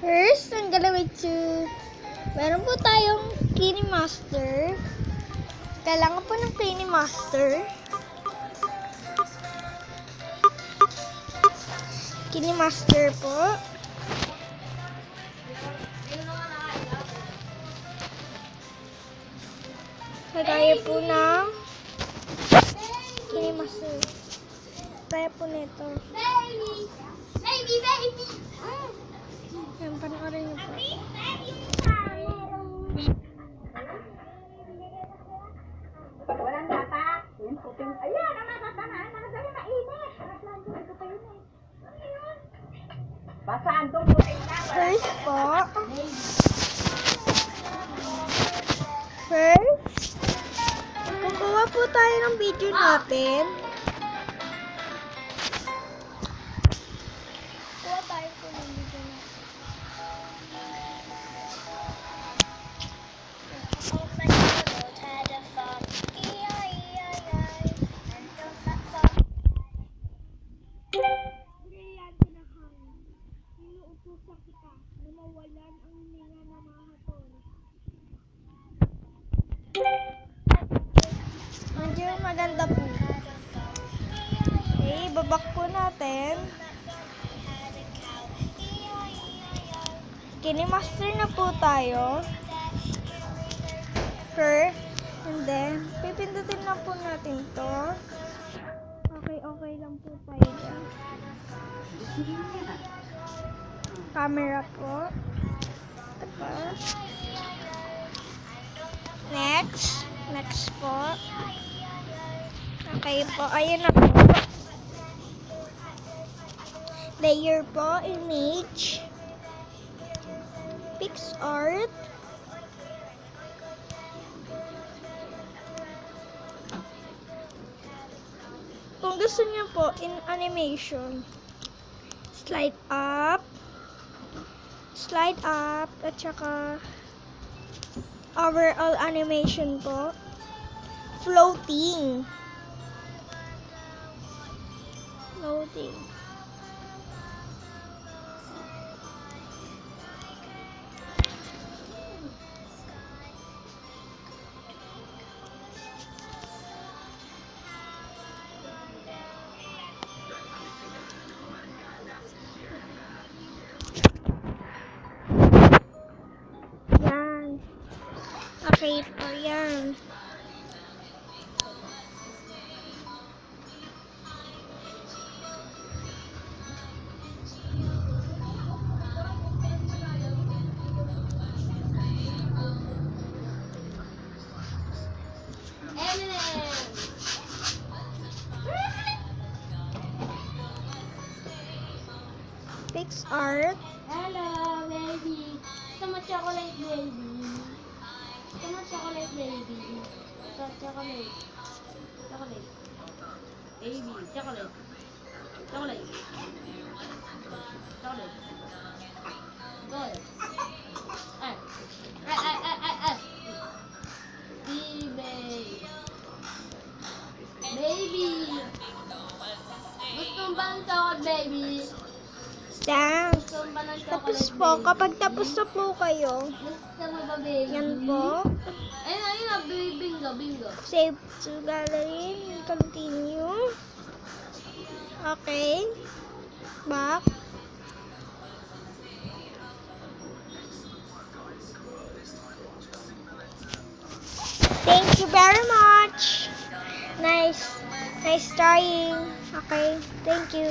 First, ang galawin meron po tayong Kini Master. Kailangan po ng Kini Master. Kini Master po. Kagaya po ng Kini Master. Kaya po nito. Baby! Yan, panoorin niyo po. Walang data. Yung puting. Ayan, nakatatanaan. Nakadali mainit. Nakasandong ito pa yun eh. Ano yun? Pasandong puting na. First po. First, kukuha po tayo ng video natin. Kuha tayo po ng video natin. Mawalan ang hininga na mahatol. Medyo maganda po. Okay, babak po natin. Kini-master na po tayo. And then, pipindutin na po natin to. Okay lang po tayo dyan. Camera po. Tapos, next po. Okay po, ayun na po. Layer po, image. PixArt. Kung gusto niyo po, in animation, slide up, at saka overall animation po, floating. Yan. Okay po yan. PixArt. Hello, baby. Gusto mo chocolate, baby? Gusto mo chocolate, baby? Chocolate. Baby, chocolate. Good. Baby. Gusto mo ba ng chocolate, baby? Thanks. Gusto mo ba ng Tapos chocolate, po, baby? kapag tapos na po kayo, Gusto mo ba, baby? yan po, Ayun na, bingo. save to gallery, continue. Okay. Back. Thank you very much. Nice trying. Okay, thank you.